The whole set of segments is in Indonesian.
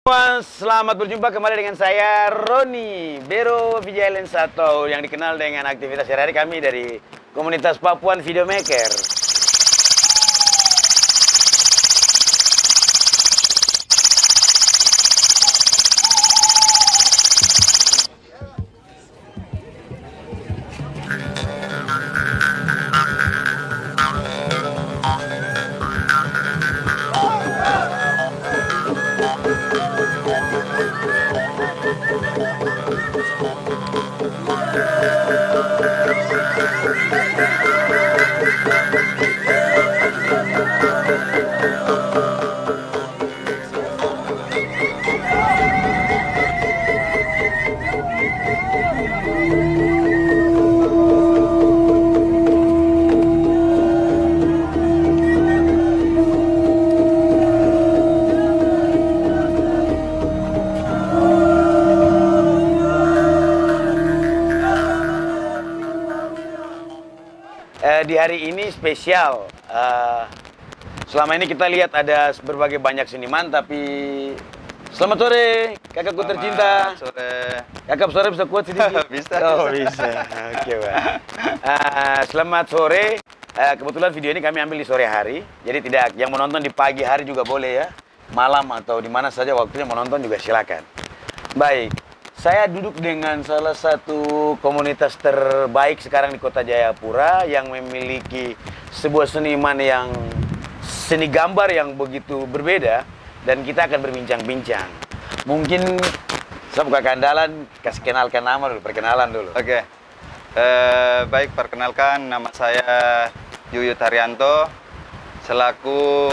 Selamat berjumpa kembali dengan saya Roni Bero Vijalens atau yang dikenal dengan aktivitas sehari-hari kami dari komunitas Papuan Videomaker. Di hari ini spesial. Selama ini kita lihat ada berbagai banyak seniman, tapi selamat sore, kakakku tercinta. Selamat sore. Kakak sore bisa kuat sedikit? Bisa. Oh bisa. Oke, Pak. Selamat sore. Kebetulan video ini kami ambil di sore hari, jadi tidak yang menonton di pagi hari juga boleh ya, malam atau di mana saja waktunya menonton juga silakan. Baik. Saya duduk dengan salah satu komunitas terbaik sekarang di Kota Jayapura yang memiliki sebuah seniman yang seni gambar yang begitu berbeda, dan kita akan berbincang-bincang. Mungkin saya buka kandalan, kasih kenalkan nama dulu, perkenalan dulu. Oke. Baik, perkenalkan nama saya Yuyut Haryanto selaku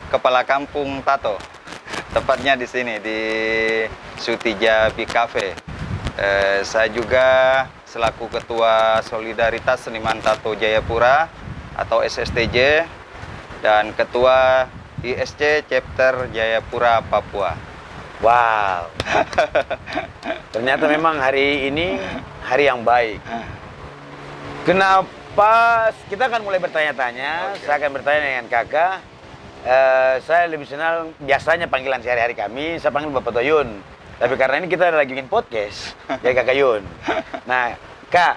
Kepala Kampung Tato. Tepatnya di sini di Sutija Big Cafe. Saya juga selaku Ketua Solidaritas Seniman Tato Jayapura atau SSTJ dan Ketua ISC Chapter Jayapura Papua. Wow. Ternyata memang hari ini hari yang baik. Kenapa? Kita akan mulai bertanya-tanya. Okay. Saya akan bertanya dengan kakak. Saya lebih senang biasanya panggilan sehari-hari kami, saya panggil Bapak Toyun. Tapi karena ini kita lagi bikin podcast, jadi Kakak Yun. Nah, Kak,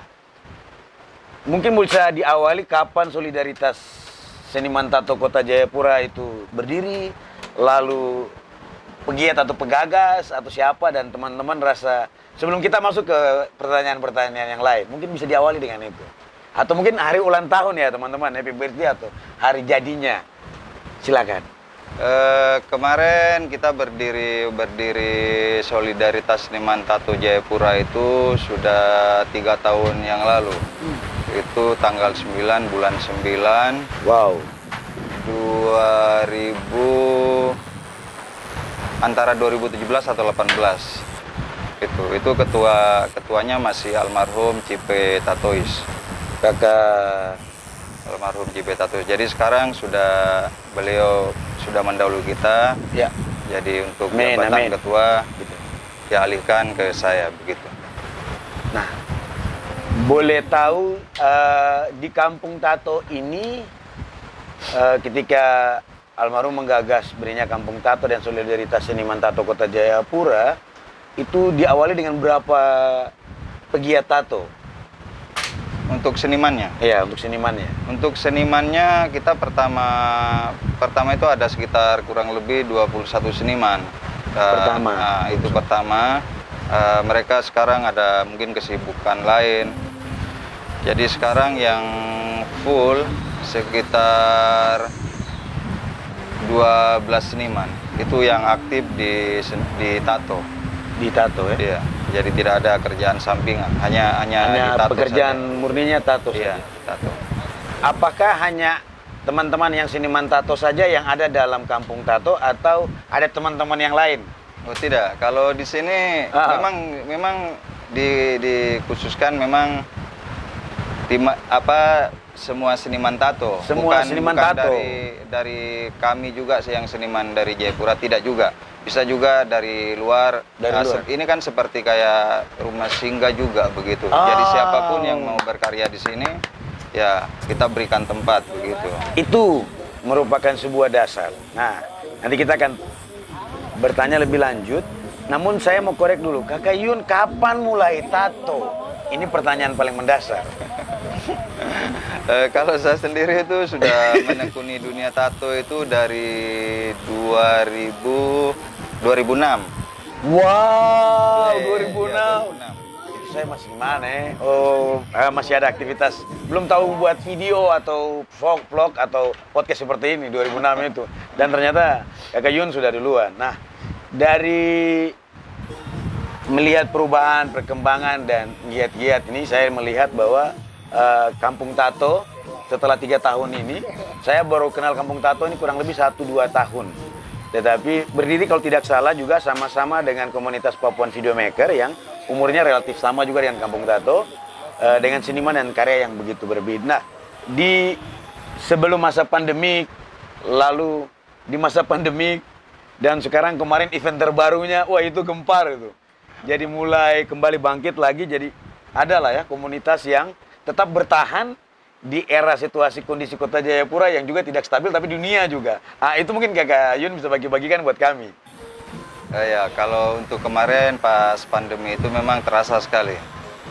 mungkin bisa diawali kapan solidaritas seniman tato Kota Jayapura itu berdiri, lalu pegiat atau pegagas atau siapa, dan teman-teman rasa sebelum kita masuk ke pertanyaan-pertanyaan yang lain, mungkin bisa diawali dengan itu. Atau mungkin hari ulang tahun ya teman-teman, happy birthday atau hari jadinya. Silakan. Kemarin kita berdiri Solidaritas Seniman Tato Jayapura itu sudah 3 tahun yang lalu. Itu tanggal 9 bulan 9. Wow. 2000 antara 2017 atau 18. Itu ketuanya masih almarhum Cipe Tatois. Kakak Almarhum Cipe Tatois. Jadi sekarang beliau sudah mendahului kita. Ya. Jadi untuk jabatan ketua gitu, dialihkan ke saya begitu. Nah, boleh tahu di Kampung Tato ini ketika almarhum menggagas berinya Kampung Tato dan Solidaritas Seniman Tato Kota Jayapura itu diawali dengan berapa pegiat tato? Untuk senimannya? Iya, untuk senimannya. Untuk senimannya kita pertama itu ada sekitar kurang lebih 21 seniman. Pertama. Nah, itu pertama. Mereka sekarang ada mungkin kesibukan lain. Jadi sekarang yang full sekitar 12 seniman. Itu yang aktif di tato. Di tato ya? Iya. Jadi tidak ada kerjaan sampingan, hanya tato pekerjaan saja. Murninya tato iya, saja. Tato. Apakah hanya teman-teman yang seniman tato saja yang ada dalam Kampung Tato atau ada teman-teman yang lain? Oh tidak, kalau di sini memang dikhususkan memang semua seniman tato. Semua seniman tato. Dari kami juga yang seniman dari Jayapura, tidak juga. Bisa juga dari luar. Ini kan seperti kayak rumah singgah juga begitu. Jadi siapapun yang mau berkarya di sini, ya kita berikan tempat begitu. Itu merupakan sebuah dasar. Nah, nanti kita akan bertanya lebih lanjut. Namun saya mau korek dulu, Kakak Yun kapan mulai tato? Ini pertanyaan paling mendasar. Kalau saya sendiri itu sudah menekuni dunia tato itu dari 2006. Wow, Iya, 2006. Itu saya masih di mana ya? Oh, masih ada aktivitas. Belum tahu buat video atau vlog atau podcast seperti ini 2006 itu. Dan ternyata Kakak Yun sudah duluan. Nah, dari melihat perubahan, perkembangan dan giat-giat ini, saya melihat bahwa Kampung Tato setelah 3 tahun ini, saya baru kenal Kampung Tato ini kurang lebih 1-2 tahun. Tetapi berdiri kalau tidak salah juga sama-sama dengan komunitas Papuan Videomaker yang umurnya relatif sama juga dengan Kampung Tato, dengan seniman dan karya yang begitu berbeda. Nah, di sebelum masa pandemik, lalu di masa pandemik, dan sekarang kemarin event terbarunya, wah itu gempar itu. Jadi mulai kembali bangkit lagi, jadi ada lah ya komunitas yang tetap bertahan di era situasi kondisi Kota Jayapura yang juga tidak stabil, tapi dunia juga. Ah, itu mungkin Kakak Yun bisa bagi-bagikan buat kami. Ya, kalau untuk kemarin pas pandemi itu memang terasa sekali.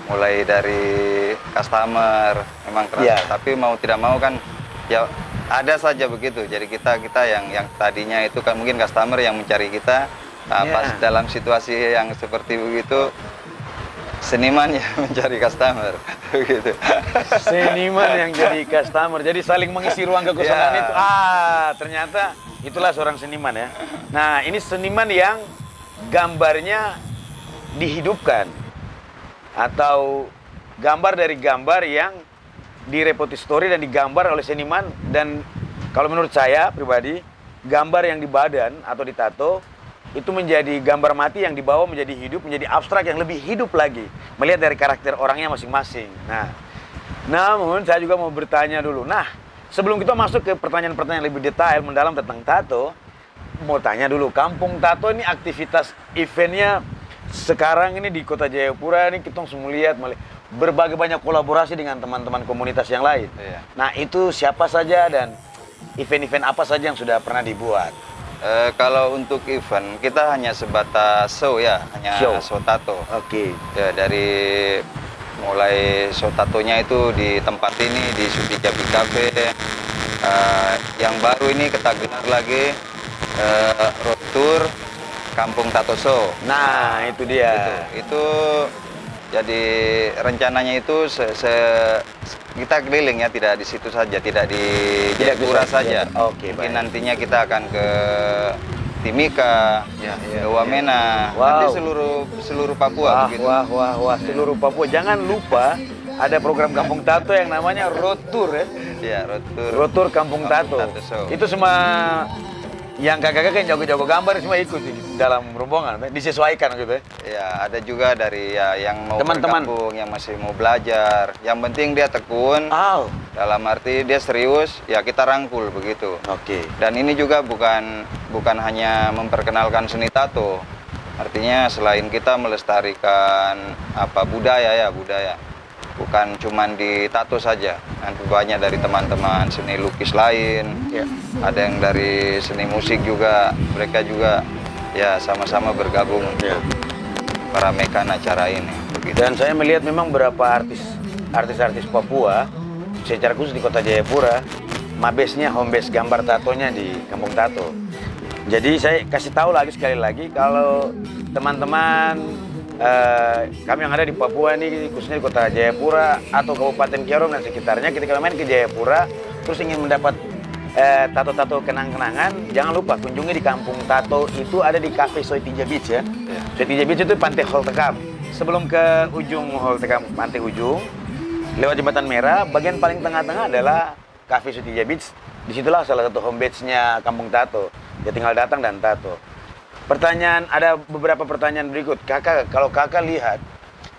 Mulai dari customer memang terasa, tapi mau tidak mau kan ya ada saja begitu. Jadi kita yang tadinya itu kan mungkin customer yang mencari kita, pas dalam situasi yang seperti begitu seniman yang mencari customer begitu. Seniman yang jadi customer, jadi saling mengisi ruang kekosongan itu. Ternyata itulah seorang seniman ya. Nah, ini seniman yang gambarnya dihidupkan atau gambar dari gambar yang direpository dan digambar oleh seniman. Dan kalau menurut saya pribadi, gambar yang di badan atau di tato itu menjadi gambar mati yang dibawa menjadi hidup, menjadi abstrak yang lebih hidup lagi, melihat dari karakter orangnya masing-masing. Nah, namun saya juga mau bertanya dulu. Nah, sebelum kita masuk ke pertanyaan-pertanyaan lebih detail mendalam tentang tato, mau tanya dulu, Kampung Tato ini aktivitas eventnya sekarang ini di Kota Jayapura ini kita semua lihat berbagai banyak kolaborasi dengan teman-teman komunitas yang lain. Nah, itu siapa saja dan event-event apa saja yang sudah pernah dibuat? Kalau untuk event kita hanya sebatas show ya, hanya show tato. Oke. Ya, dari mulai show tatonya itu di tempat ini di Sutijabi Cafe. Yang baru ini kita gelar lagi road tour Kampung Tato Show. Nah, itu dia. Itu jadi rencananya itu kita keliling ya, tidak di situ saja, tidak di Jayapura saja. Oke, mungkin nantinya kita akan ke Timika, ke Wamena, nanti seluruh Papua. Wah, seluruh Papua. Jangan lupa ada program Kampung Tato yang namanya Road Tour ya. Iya, Road Tour Kampung Tato. Itu semua yang kakak-kakak yang jago-jago gambar semua ikut di dalam rombongan, disesuaikan gitu ya. Ya, ada juga dari yang mau bergabung, yang masih mau belajar. Yang penting dia tekun. Dalam arti dia serius, ya kita rangkul begitu. Oke. Dan ini juga bukan hanya memperkenalkan seni tato. Artinya selain kita melestarikan budaya. Bukan cuma di tato saja, nanti banyak dari teman-teman seni lukis lain, ada yang dari seni musik juga, mereka juga ya sama-sama bergabung untuk meramaikan acara ini. Begitu. Dan saya melihat memang beberapa artis Papua, secara khusus di Kota Jayapura, home base gambar tatonya di Kampung Tato. Jadi saya kasih tahu sekali lagi kalau teman-teman kami yang ada di Papua ini, khususnya di Kota Jayapura atau Kabupaten Kiarom dan sekitarnya, ketika main ke Jayapura terus ingin mendapat tato-tato kenang-kenangan, jangan lupa kunjungi di Kampung Tato. Itu ada di Cafe Soetija Beach ya. Soetija Beach itu pantai Holtekam. Sebelum ke ujung Holtekam, pantai ujung, lewat jembatan merah, bagian paling tengah-tengah adalah Cafe Soetija Beach. Disitulah salah satu home base-nya Kampung Tato. Ya tinggal datang dan tato. Ada beberapa pertanyaan berikut. Kakak, kalau kakak lihat,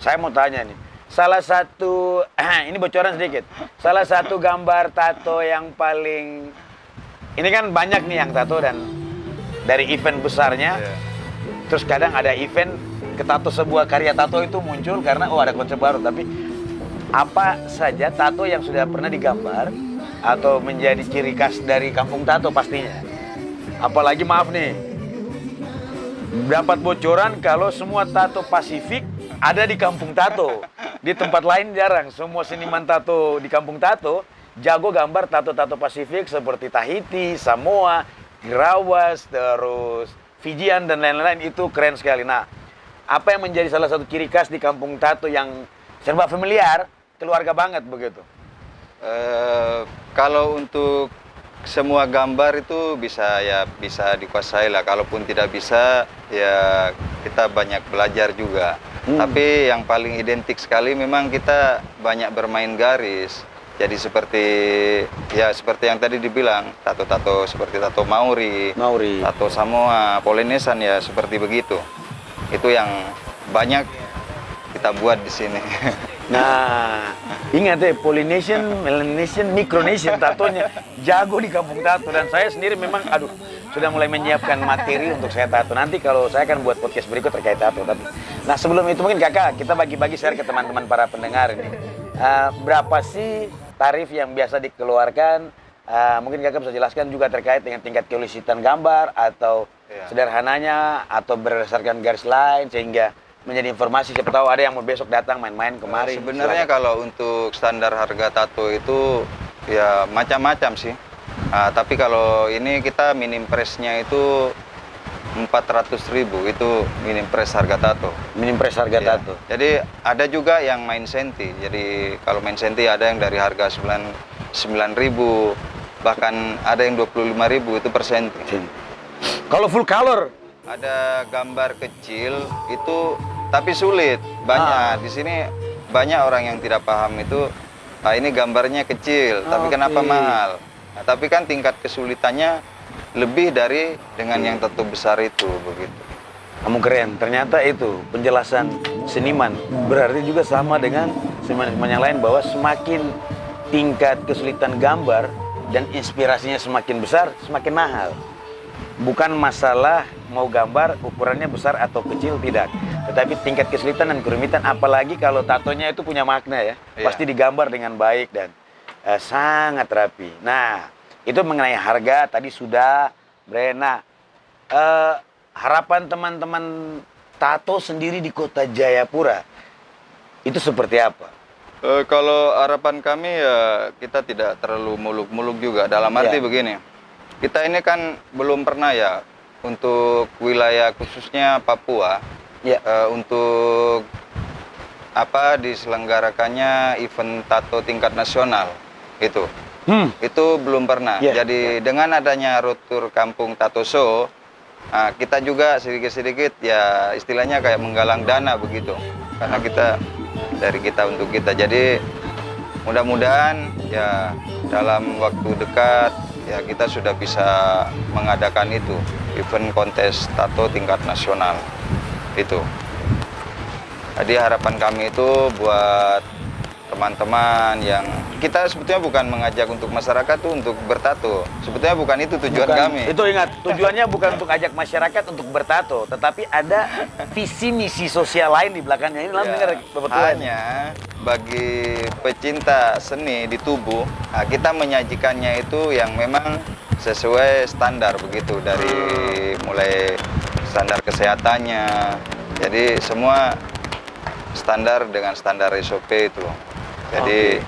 saya mau tanya nih. Salah satu, ini bocoran sedikit. Salah satu gambar tato yang paling, ini kan banyak nih yang tato dan dari event besarnya. Terus kadang ada event ke tato, sebuah karya tato itu muncul karena ada konsep baru. Tapi apa saja tato yang sudah pernah digambar atau menjadi ciri khas dari Kampung Tato pastinya? Apalagi maaf nih, dapat bocoran kalau semua tato Pasifik ada di Kampung Tato. Di tempat lain jarang. Semua seniman tato di Kampung Tato jago gambar tato-tato Pasifik seperti Tahiti, Samoa, Girawas, terus Fijian dan lain-lain. Itu keren sekali. Nah, apa yang menjadi salah satu ciri khas di Kampung Tato yang serba familiar, keluarga banget begitu? Kalau untuk semua gambar itu bisa dikuasai lah. Kalaupun tidak bisa, ya kita banyak belajar juga. Tapi yang paling identik sekali memang kita banyak bermain garis. Jadi seperti yang tadi dibilang, tato-tato seperti tato Maori, tato Samoa, Polynesian ya seperti begitu. Itu yang banyak kita buat di sini. Nah, ingat deh, Polynesian, Melanesian, Micronesian tatonya jago di Kampung Tato. Dan saya sendiri memang, sudah mulai menyiapkan materi untuk saya tato. Nanti kalau saya akan buat podcast berikut terkait tato. Nah, sebelum itu mungkin kakak, kita bagi-bagi share ke teman-teman para pendengar ini. Berapa sih tarif yang biasa dikeluarkan? Mungkin kakak bisa jelaskan juga terkait dengan tingkat kelusitan gambar, atau sederhananya, atau berdasarkan garis lain, sehingga menjadi informasi, siapa tahu ada yang mau besok datang main-main kemari. Sebenarnya kalau untuk standar harga tato itu ya macam-macam sih. Tapi kalau ini kita minim pressnya itu 400.000, itu minim press harga tato. Minim press harga tato. Jadi ada juga yang main senti. Jadi kalau main senti ada yang dari harga 9.000, bahkan ada yang 25.000 itu per senti. Kalau full color? Ada gambar kecil itu, tapi sulit. Banyak di sini banyak orang yang tidak paham itu. Ini gambarnya kecil, tapi kenapa mahal? Nah, tapi kan tingkat kesulitannya lebih dari dengan yang tato besar itu begitu. Kamu keren. Ternyata itu penjelasan seniman. Berarti juga sama dengan seniman yang lain, bahwa semakin tingkat kesulitan gambar dan inspirasinya semakin besar, semakin mahal. Bukan masalah mau gambar ukurannya besar atau kecil, tidak. Tetapi tingkat kesulitan dan kerumitan, apalagi kalau tatonya itu punya makna ya. Pasti digambar dengan baik dan sangat rapi. Nah, itu mengenai harga tadi sudah, Brena. Harapan teman-teman tato sendiri di Kota Jayapura itu seperti apa? Kalau harapan kami ya kita tidak terlalu muluk-muluk juga. Dalam arti begini, kita ini kan belum pernah ya untuk wilayah khususnya Papua untuk diselenggarakannya event tato tingkat nasional itu. Itu belum pernah. Jadi dengan adanya road tour Kampung Tato Show, kita juga sedikit-sedikit ya istilahnya kayak menggalang dana begitu. Karena dari kita untuk kita. Jadi mudah-mudahan ya dalam waktu dekat ya kita sudah bisa mengadakan itu, event kontes tato tingkat nasional itu. Jadi harapan kami itu buat teman-teman yang kita sebetulnya bukan mengajak untuk masyarakat tuh untuk bertato. Sebetulnya bukan itu tujuan kami. Itu ingat, tujuannya bukan untuk ajak masyarakat untuk bertato, tetapi ada visi misi sosial lain di belakangnya. Ini langsung dengar hanya bagi pecinta seni di tubuh, kita menyajikannya itu yang memang sesuai standar begitu, dari mulai standar kesehatannya. Jadi semua standar dengan standar SOP itu. Jadi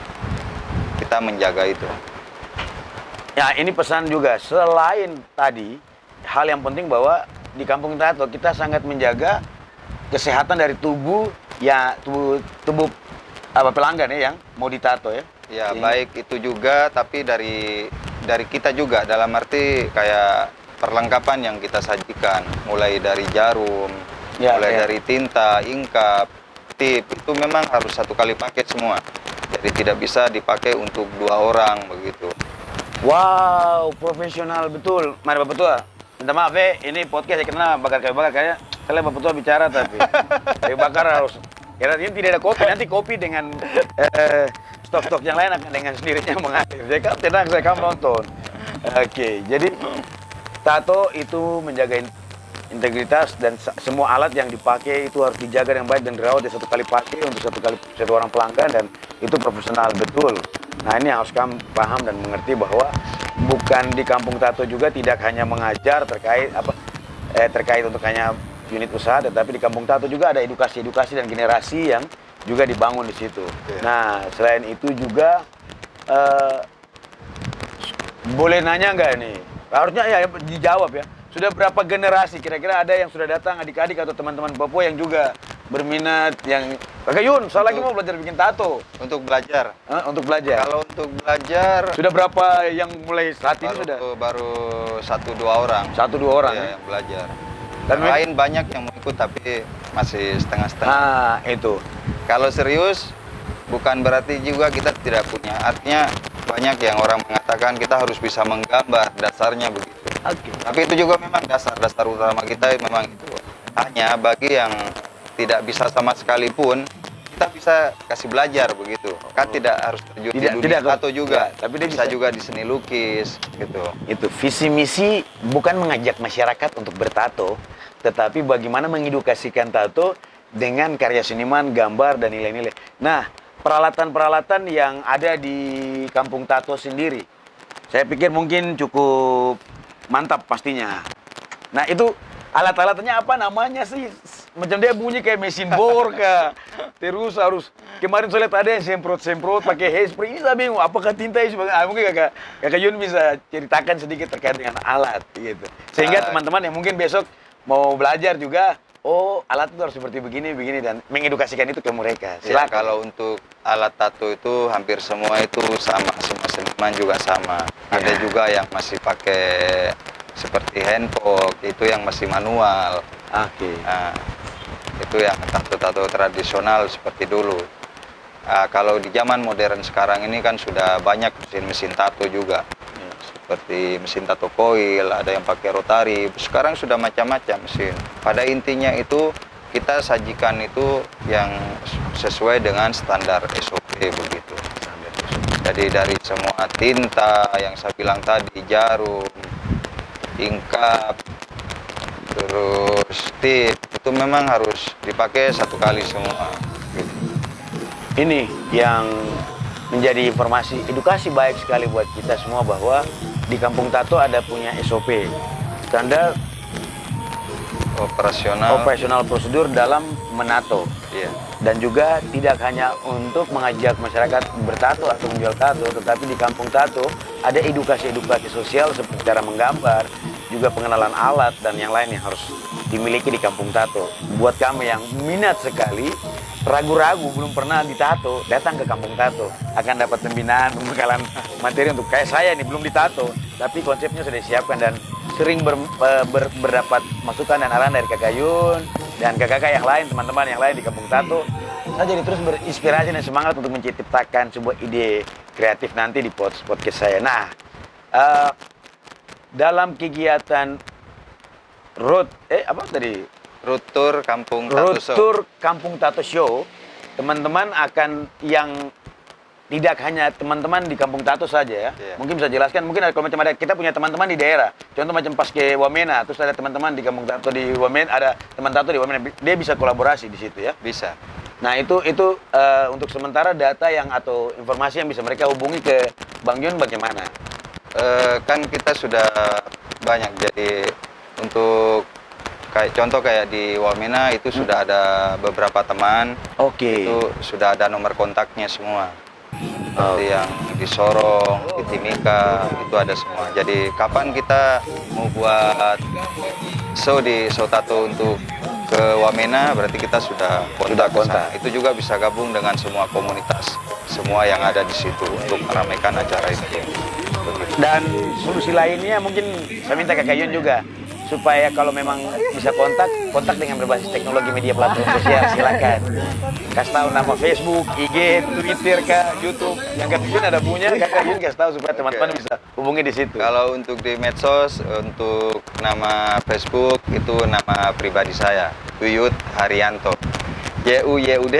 kita menjaga itu. Ya, ini pesan juga. Selain tadi, hal yang penting bahwa di Kampung Tato kita sangat menjaga kesehatan dari tubuh, ya tubuh pelanggan ya yang mau ditato ya. Ya, baik itu juga, tapi dari kita juga, dalam arti kayak perlengkapan yang kita sajikan, mulai dari jarum, dari tinta, inkap, tip, itu memang harus satu kali pakai semua. Jadi tidak bisa dipakai untuk 2 orang begitu. Wow, profesional betul. Mari Bapak Tua. Minta maaf ini podcast ya, karena kayu bakar kayaknya kalian Bapak Tua bicara tapi kayu bakar harus. Karena ini tidak ada kopi, nanti kopi dengan stok-stok yang lain akan dengan sendirinya mengalir. Jadi kan tenang, saya kamu nonton. Oke, jadi tato itu menjaga integritas, dan semua alat yang dipakai itu harus dijaga dengan baik dan dirawat ya, satu kali pakai untuk satu orang pelanggan, dan itu profesional betul. Nah, ini harus kamu paham dan mengerti bahwa bukan di Kampung Tato juga tidak hanya mengajar terkait untuk hanya unit usaha, tetapi di Kampung Tato juga ada edukasi-edukasi dan generasi yang juga dibangun di situ. Nah, selain itu juga boleh nanya nggak nih? Harusnya ya dijawab ya. Sudah berapa generasi kira-kira ada yang sudah datang adik-adik atau teman-teman Papua yang juga berminat yang Kakak Yun, saya lagi mau belajar bikin tato. Untuk belajar. Untuk belajar. Kalau untuk belajar Sudah berapa yang mulai saat ini sudah? baru 1-2 orang. 1-2 orang Iya, ya? yang belajar. Dan Yang lain banyak yang mau ikut tapi masih setengah-setengah. Nah, itu. Kalau serius bukan berarti juga kita tidak punya. Artinya banyak yang orang mengatakan kita harus bisa menggambar, dasarnya begitu. Oke. Tapi itu juga memang dasar utama kita memang itu. Hanya bagi yang tidak bisa sama sekali pun kita bisa kasih belajar begitu. Kan tidak harus terjun di dunia tato juga, tapi dia bisa juga di seni lukis gitu. Itu visi misi bukan mengajak masyarakat untuk bertato, tetapi bagaimana mengedukasikan tato dengan karya seniman, gambar dan nilai-nilai. Nah, peralatan-peralatan yang ada di Kampung Tato sendiri, saya pikir mungkin cukup mantap pastinya. Nah, itu alat-alatnya apa namanya sih? Macam dia bunyi kayak mesin bor kah? Terus harus kemarin saya lihat ada yang semprot-semprot pakai hairspray. Ini saya bingung apakah tinta itu mungkin kakak Yun bisa ceritakan sedikit terkait dengan alat gitu. Sehingga teman-teman yang mungkin besok mau belajar juga, oh alat itu harus seperti begini dan mengedukasikan itu ke mereka. Ya, Silakan. kalau untuk alat tato itu hampir semua itu sama, semua seniman juga sama. Ada juga yang masih pakai seperti handpoke, itu yang masih manual. Oke. Nah, itu yang tato-tato tradisional seperti dulu. Kalau di zaman modern sekarang ini kan sudah banyak mesin-mesin tato juga. Seperti mesin tato coil, ada yang pakai rotari. Sekarang sudah macam-macam mesin. Pada intinya itu kita sajikan itu yang sesuai dengan standar SOP begitu. Jadi dari semua tinta yang saya bilang tadi, jarum, tingkap, terus tip, itu memang harus dipakai satu kali semua. Gitu. Ini yang menjadi informasi edukasi baik sekali buat kita semua bahwa di Kampung Tato ada punya SOP, standar operasional prosedur dalam menato. Iya. Dan juga tidak hanya untuk mengajak masyarakat bertato atau menjual tato, tetapi di Kampung Tato ada edukasi-edukasi sosial seperti cara menggambar, juga pengenalan alat dan yang lain yang harus dimiliki di Kampung Tato. Buat kami yang minat sekali, ragu-ragu belum pernah ditato, datang ke Kampung Tato, akan dapat pembinaan, pembekalan materi untuk kayak saya nih belum ditato, tapi konsepnya sudah disiapkan dan sering berdapat masukan dan arahan dari Kakak Yun dan kakak-kakak yang lain, teman-teman yang lain di Kampung Tato. Saya jadi terus berinspirasi dan semangat untuk menciptakan sebuah ide kreatif nanti di podcast saya. Nah, dalam kegiatan road Tour Kampung Tato Show. Tour Kampung Tato Show, teman-teman akan yang tidak hanya teman-teman di Kampung Tato saja ya. Mungkin bisa jelaskan, mungkin kalau macam ada kita punya teman-teman di daerah. Contoh macam pas ke Wamena, terus ada teman-teman di Kampung Tato di Wamena, ada teman tato di Wamena. Dia bisa kolaborasi di situ ya. Bisa. Nah, itu untuk sementara data yang atau informasi yang bisa mereka hubungi ke Bang Yun bagaimana? Kan kita sudah banyak, jadi untuk contoh kayak di Wamena itu sudah ada beberapa teman. Oke. Itu sudah ada nomor kontaknya semua. Seperti yang di Sorong, di Timika, itu ada semua. Jadi kapan kita mau buat show di Show Tato untuk ke Wamena, berarti kita sudah kontak. Itu juga bisa gabung dengan semua komunitas, semua yang ada di situ untuk meramaikan acara itu. Dan solusi lainnya mungkin saya minta Kakak Yun juga, supaya kalau memang bisa kontak dengan berbasis teknologi media platform sosial, silakan. Kasih tahu nama Facebook, IG, Twitter, YouTube. Yang Kakak Yun ada punya, Kakak Yun kasih tahu supaya teman-teman bisa hubungi di situ. Kalau untuk di medsos, untuk nama Facebook itu nama pribadi saya, Yuyut Haryanto. YUYUD.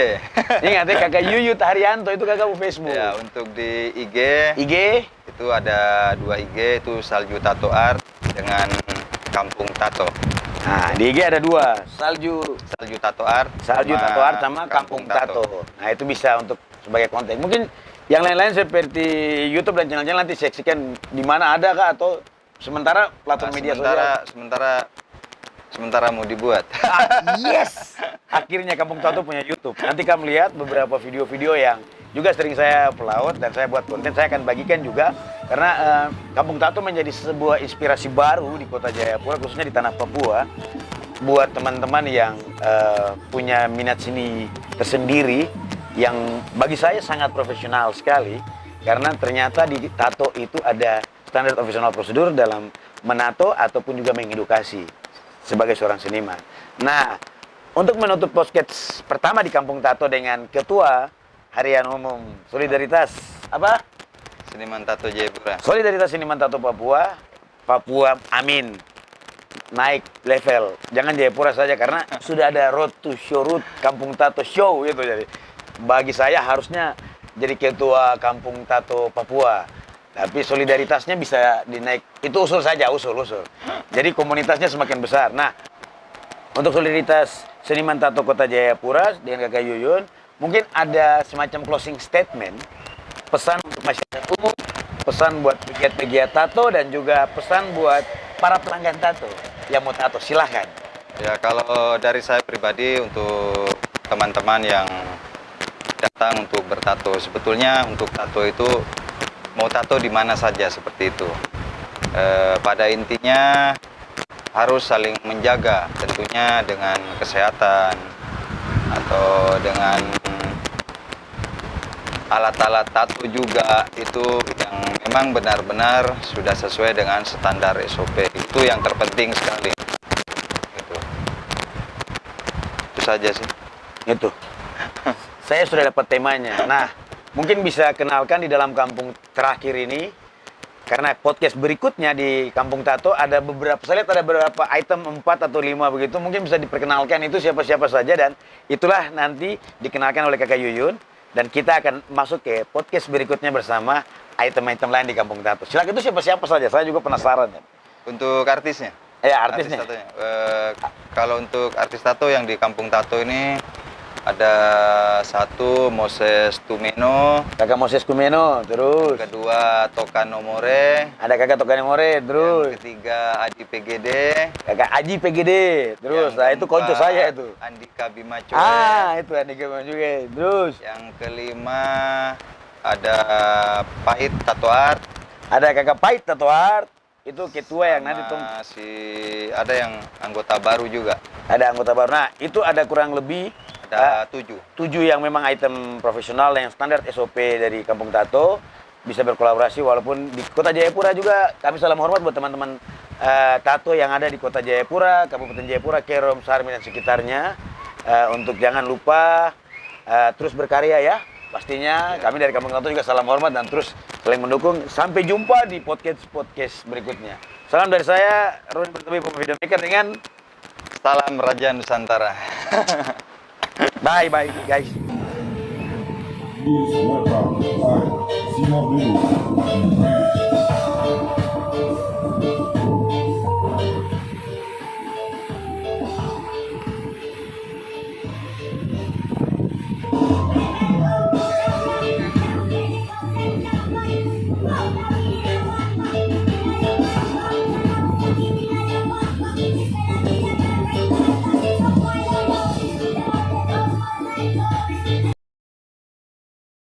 Ingat ya, Kakak Yuyut Haryanto itu kakak Facebook. Ya, untuk di IG itu ada 2 IG, itu Salju Tato Art dengan Kampung Tato. Nah, di IG ada 2, Salju Tato Art sama Kampung Tato. Nah, itu bisa untuk sebagai konten. Mungkin yang lain-lain seperti YouTube dan channel-channel nanti seksikan di mana ada kah atau sementara platform media sosial? Sementara sementara mau dibuat. Yes! Akhirnya Kampung Tato punya YouTube. Nanti kamu lihat beberapa video-video yang juga sering saya upload dan saya buat konten. Saya akan bagikan juga karena Kampung Tato menjadi sebuah inspirasi baru di Kota Jayapura, khususnya di tanah Papua, buat teman-teman yang punya minat seni tersendiri yang bagi saya sangat profesional sekali, karena ternyata di tato itu ada standar profesional prosedur dalam menato ataupun juga mengedukasi sebagai seorang seniman. Nah, untuk menutup podcast pertama di Kampung Tato dengan Ketua Harian Umum Solidaritas apa? Seniman Tato Jayapura. Solidaritas Seniman Tato Papua, Papua Amin. Naik level, jangan Jayapura saja karena sudah ada Road to Showroot Kampung Tato Show itu. Jadi bagi saya harusnya jadi ketua Kampung Tato Papua, tapi solidaritasnya bisa dinaik, itu usul saja, usul. Jadi komunitasnya semakin besar. Nah, untuk solidaritas Seniman Tato Kota Jayapura dengan Kakak Yuyun, mungkin ada semacam closing statement, pesan untuk masyarakat umum, pesan buat pegiat-pegiat tato, dan juga pesan buat para pelanggan tato yang mau tato, silahkan. Ya, kalau dari saya pribadi untuk teman-teman yang datang untuk bertato, sebetulnya untuk tato itu mau tato di mana saja seperti itu. Pada intinya harus saling menjaga, tentunya dengan kesehatan atau dengan alat-alat tato juga, itu yang memang benar-benar sudah sesuai dengan standar SOP. Itu yang terpenting sekali. Itu saja sih. Itu. Saya sudah dapat temanya. Nah, mungkin bisa kenalkan di dalam kampung terakhir ini, karena podcast berikutnya di Kampung Tato ada beberapa, saya lihat ada beberapa item 4 atau 5 begitu. Mungkin bisa diperkenalkan itu siapa-siapa saja, dan itulah nanti dikenalkan oleh Kakak Yuyun. Dan kita akan masuk ke podcast berikutnya bersama item-item lain di Kampung Tato. Silakan, itu siapa-siapa saja, saya juga penasaran. Untuk artisnya? Ya, artisnya. Kalau untuk artis tato yang di Kampung Tato ini ada satu Moses Tumeno, Kakak Moses Kumeno, terus. kedua Toka Nomore, Ada Kakak Tokane More, terus. yang ketiga Adi PGD, Kakak Aji PGD, terus. yang Nah, itu konco keempat, saya itu. Andika Bima Coe, Itu Andika Bima juga. Terus. yang kelima ada Pahit Tato Art, Ada Kakak Pahit Tato Art. Itu ketua yang nanti tuh. ada yang anggota baru juga, Ada anggota baru. Nah, itu ada kurang lebih ada 7. 7 yang memang item profesional yang standar SOP dari Kampung Tato, bisa berkolaborasi. Walaupun di Kota Jayapura juga kami salam hormat buat teman-teman tato yang ada di Kota Jayapura, Kabupaten Jayapura, Kerom, Sarmi dan sekitarnya, untuk jangan lupa terus berkarya ya. Pastinya kami dari Kampung Tato juga salam hormat dan terus saling mendukung. Sampai jumpa di podcast berikutnya. Salam dari saya, Roni Bertebi, Video Maker, dengan Salam Raja Nusantara. bye guys. Please welcome by Simon Blue.